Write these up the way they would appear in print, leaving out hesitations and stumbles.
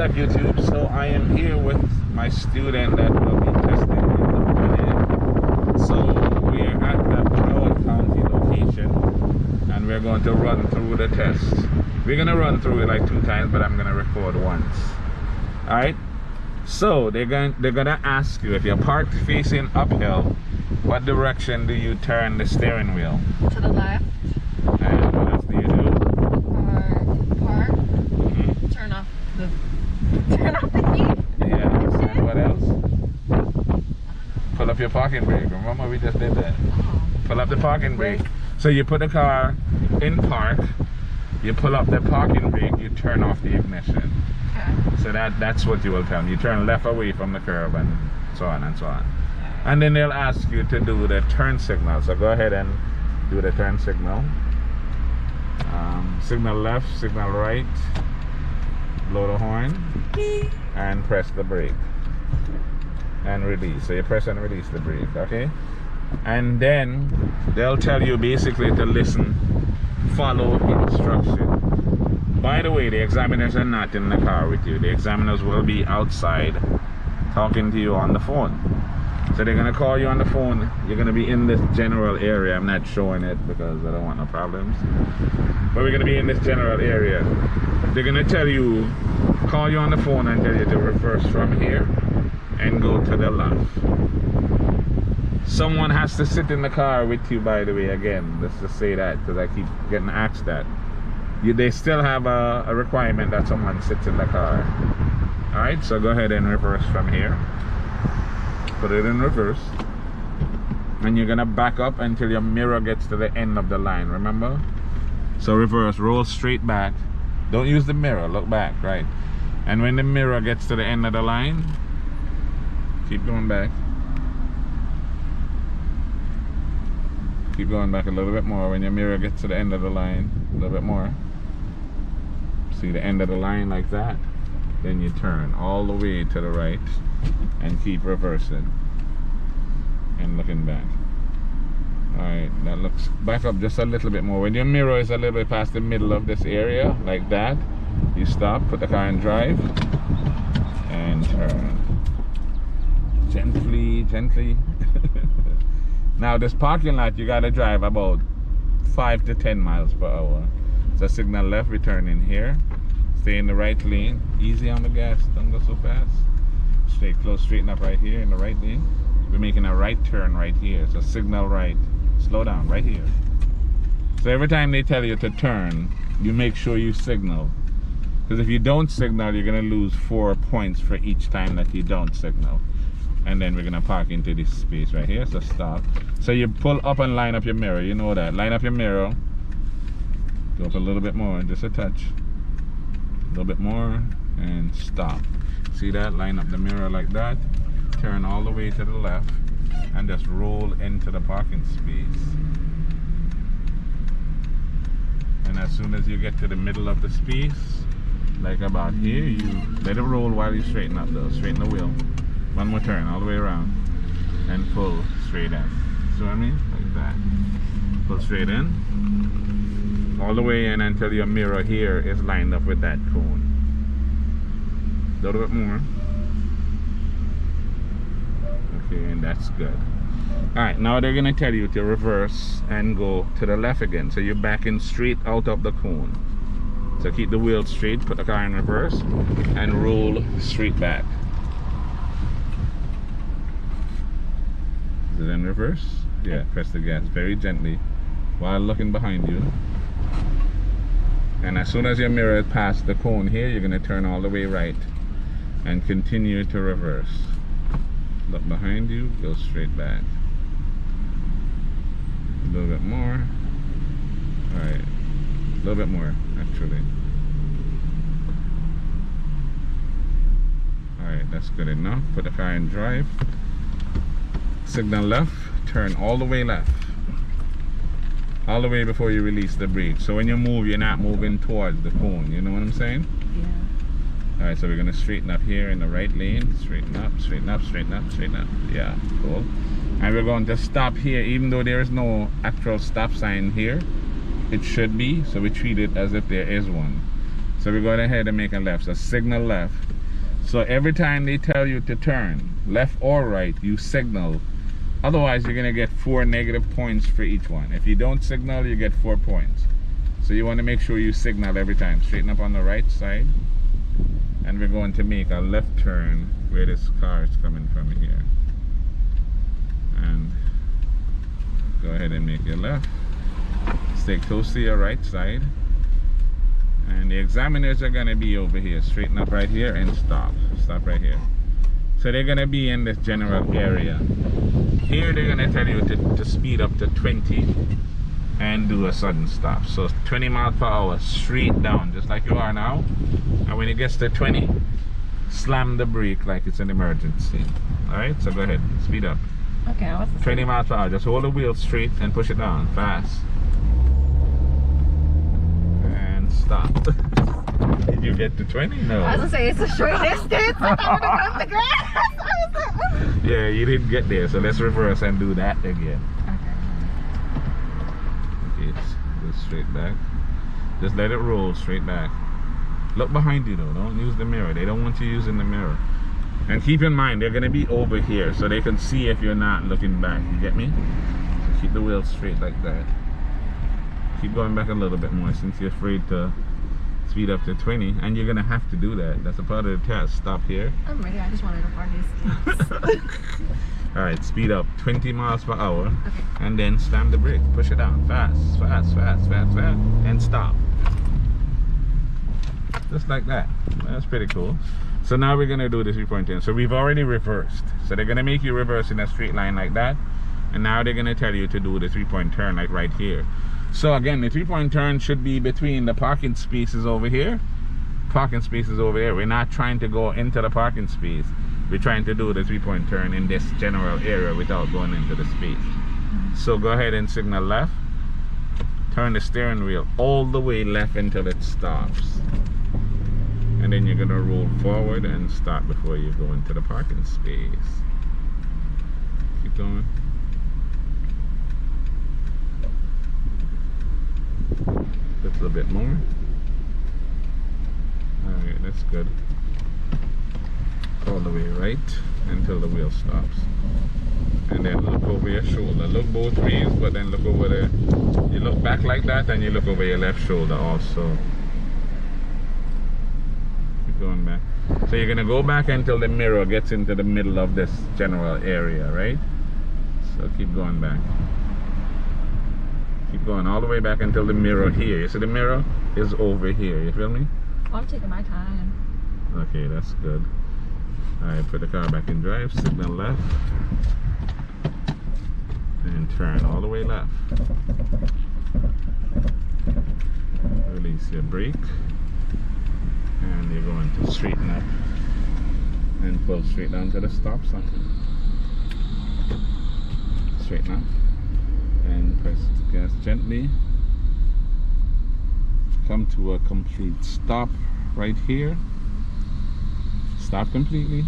up, YouTube? So I am here with my student that will be testing in the morning. So we are at the Broward County location, and we're going to run through the test. We're gonna run through it like 2 times, but I'm gonna record once. All right. So they're gonna ask you, if you're parked facing uphill, what direction do you turn the steering wheel? To the left. And what else do you do? Or park. Turn off the key. Yeah. And what else? Pull up your parking brake. Remember we just did that. Pull up the parking brake. So you put the car in park, you pull up the parking brake, you turn off the ignition. Okay. So that's what you will tell them. You turn left away from the curb and so on and so on. And then they'll ask you to do the turn signal. So go ahead and do the turn signal. Signal left, signal right, blow the horn, and press the brake. And release. So you press and release the brake, okay? And then they'll tell you basically to listen, follow instruction. By the way, the examiners are not in the car with you. The examiners will be outside talking to you on the phone. So they're gonna call you on the phone. You're gonna be in this general area. I'm not showing it because I don't want no problems. But we're gonna be in this general area. They're gonna tell you, call you on the phone and tell you to reverse from here and go to the left. Someone has to sit in the car with you, by the way, again. Let's just say that because I keep getting asked that. They still have a requirement that someone sits in the car. Alright, so go ahead and reverse from here. Put it in reverse. And you're gonna back up until your mirror gets to the end of the line, remember? So reverse, roll straight back. Don't use the mirror, look back, right? And when the mirror gets to the end of the line, keep going back. Keep going back a little bit more. When your mirror gets to the end of the line, a little bit more. See the end of the line like that? Then you turn all the way to the right and keep reversing and looking back. Alright, that looks back up just a little bit more. When your mirror is a little bit past the middle of this area, like that, you stop, put the car in drive, and turn. Gently, gently. Now this parking lot, you gotta drive about 5 to 10 miles per hour. So signal left, return in here. Stay in the right lane. Easy on the gas, don't go so fast. Stay close, straighten up right here in the right lane. We're making a right turn right here. So signal right, slow down right here. So every time they tell you to turn, you make sure you signal. Because if you don't signal, you're gonna lose 4 points for each time that you don't signal. And then we're gonna park into this space right here, so stop. So you pull up and line up your mirror, you know that. Line up your mirror. Go up a little bit more, just a touch. A little bit more, and stop. See that? Line up the mirror like that. Turn all the way to the left, and just roll into the parking space. And as soon as you get to the middle of the space, like about here, you let it roll while you straighten up though. Straighten the wheel. One more turn all the way around and pull straight in. See what I mean? Like that. Pull straight in. All the way in until your mirror here is lined up with that cone. A little bit more. Okay, and that's good. Alright, now they're gonna tell you to reverse and go to the left again. So you're backing straight out of the cone. So keep the wheel straight, put the car in reverse, and roll straight back. Is it in reverse? Yeah, press the gas very gently while looking behind you. And as soon as your mirror is past the cone here, you're going to turn all the way right and continue to reverse. Look behind you, go straight back. A little bit more. Alright, a little bit more actually. Alright, that's good enough. Put the car in drive. Signal left, turn all the way left. All the way before you release the brake. So when you move, you're not moving towards the cone. You know what I'm saying? Yeah. Alright, so we're going to straighten up here in the right lane. Straighten up, straighten up, straighten up, straighten up. Yeah, cool. And we're going to stop here, even though there is no actual stop sign here. It should be, so we treat it as if there is one. So we're going ahead and make a left. So signal left, So every time they tell you to turn, left or right, you signal. Otherwise, you're gonna get 4 negative points for each one. If you don't signal, you get 4 points. So you want to make sure you signal every time. Straighten up on the right side. And we're going to make a left turn where this car is coming from here. And go ahead and make your left. Stay close to your right side. And the examiners are gonna be over here. Straighten up right here and stop. Stop right here. So they're gonna be in this general area. Here they're gonna tell you to speed up to 20 and do a sudden stop. So 20 miles per hour straight down, just like you are now. And when it gets to 20, slam the brake like it's an emergency. Alright, so go ahead, speed up. Okay, what's the 20 miles per hour. Just hold the wheel straight and push it down fast. And stop. Did you get to 20? No. I was gonna say it's a short distance. I thought I would've gone the grass. Yeah, you didn't get there, so let's reverse and do that again. Okay, go straight back. Just let it roll straight back. Look behind you though, don't use the mirror. They don't want you using the mirror. And keep in mind, they're gonna be over here so they can see if you're not looking back. You get me? So keep the wheel straight like that. Keep going back a little bit more since you're afraid to speed up to 20, and you're gonna have to do that. That's a part of the test. Stop here. I'm ready. I just wanted a party. Alright, speed up 20 miles per hour. Okay. And then slam the brake. Push it down. Fast, fast, fast, fast, fast. And stop. Just like that. That's pretty cool. So now we're gonna do the 3-point turn. So we've already reversed. So they're gonna make you reverse in a straight line like that. And now they're gonna tell you to do the 3-point turn like right here. So again, the 3-point turn should be between the parking spaces over here. Parking spaces over here. We're not trying to go into the parking space. We're trying to do the 3-point turn in this general area without going into the space. So go ahead and signal left. Turn the steering wheel all the way left until it stops. And then you're gonna roll forward and stop before you go into the parking space. Keep going. Just a little bit more. Alright, that's good. All the way right until the wheel stops. And then look over your shoulder. Look both ways, but then look over there. You look back like that and you look over your left shoulder also. Keep going back. So you're gonna go back until the mirror gets into the middle of this general area, right? So keep going back. Keep going all the way back until the mirror here. You see the mirror is over here. You feel me? Oh, I'm taking my time. Okay, that's good. Alright, put the car back in drive, signal left. And turn all the way left. Release your brake. And you're going to straighten up and pull straight down to the stop sign. Straighten up. And press the gas gently. Come to a complete stop right here. Stop completely.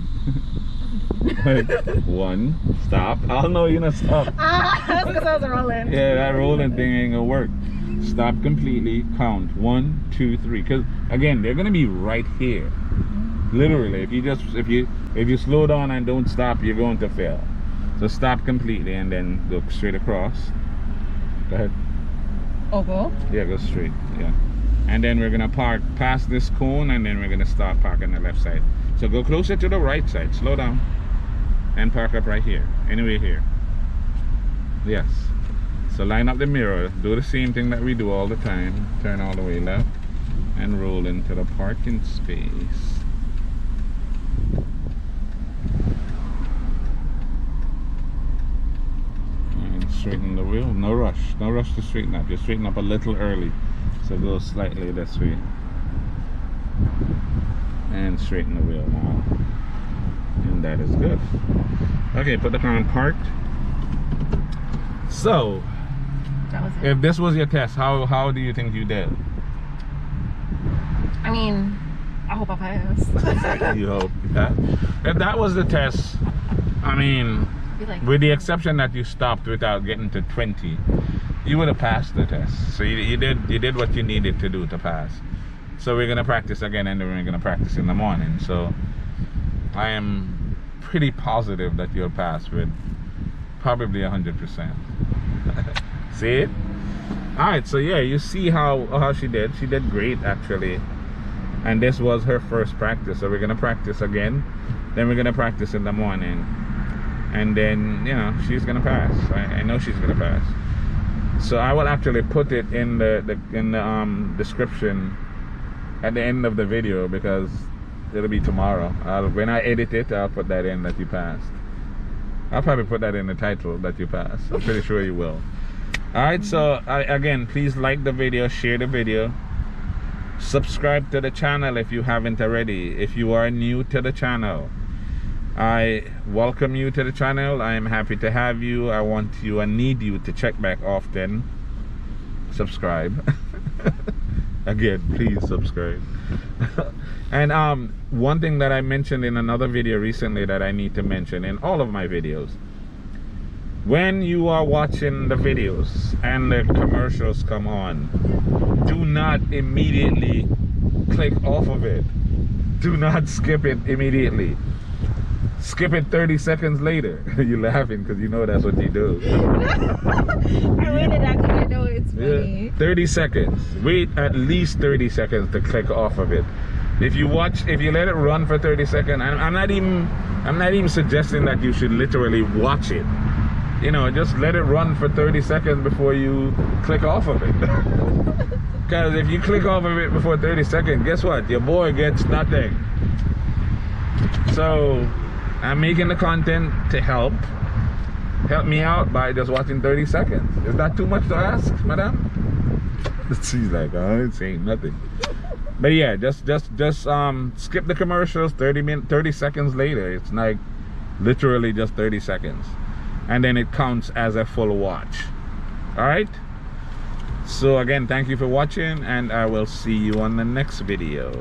One, stop. I'll know you're not stop. That's because I was rolling. Yeah, that rolling thing ain't gonna work. Stop completely. Count 1, 2, 3. Because again, they're gonna be right here. Literally, if you slow down and don't stop, you're going to fail. So stop completely and then go straight across. Go ahead. Oh, go? Yeah, go straight. Yeah. And then we're gonna park past this cone and then we're gonna start parking on the left side. So go closer to the right side, slow down, and park up right here. Anyway here. Yes. So line up the mirror, do the same thing that we do all the time. Turn all the way left and roll into the parking space. And straighten the wheel. No rush to straighten up. Just straighten up a little early. So go slightly this way. And straighten the wheel now. And that is good. Okay, put the car on parked. So, That was it. if this was your test, how do you think you did? I mean, I hope I pass. You hope. Yeah. If that was the test, I mean, Be like, with the exception that you stopped without getting to 20, you would have passed the test. So you did what you needed to do to pass. So we're gonna practice again, and then we're gonna practice in the morning. So I am pretty positive that you'll pass with probably 100%. See it? Alright, so yeah, you see how she did. She did great actually. And this was her first practice. So we're gonna practice again. Then we're gonna practice in the morning. And then, you know, she's gonna pass. I know she's gonna pass. So I will actually put it in the description at the end of the video, because it'll be tomorrow. When I edit it, I'll put that in that you passed. I'll probably put that in the title that you passed. I'm pretty sure you will. Alright, so again, please like the video, share the video, subscribe to the channel if you haven't already. If you are new to the channel, I welcome you to the channel. I am happy to have you. I want you, I need you to check back often. Subscribe. Again, please subscribe. And one thing that I mentioned in another video recently that I need to mention in all of my videos: when you are watching the videos and the commercials come on, do not immediately click off of it. Do not skip it immediately. Skip it 30 seconds later. You're laughing because you know that's what you do. I read it because I know it's funny. Yeah. 30 seconds. Wait at least 30 seconds to click off of it. If you let it run for 30 seconds, I'm not even suggesting that you should literally watch it. You know, just let it run for 30 seconds before you click off of it. Because if you click off of it before 30 seconds, guess what? Your boy gets nothing. So I'm making the content to help me out by just watching 30 seconds. Is that too much to ask, madam? She's like, I ain't saying nothing. But yeah, just skip the commercials. 30 seconds later, it's like literally just 30 seconds, and then it counts as a full watch. All right, so again, thank you for watching, and I will see you on the next video.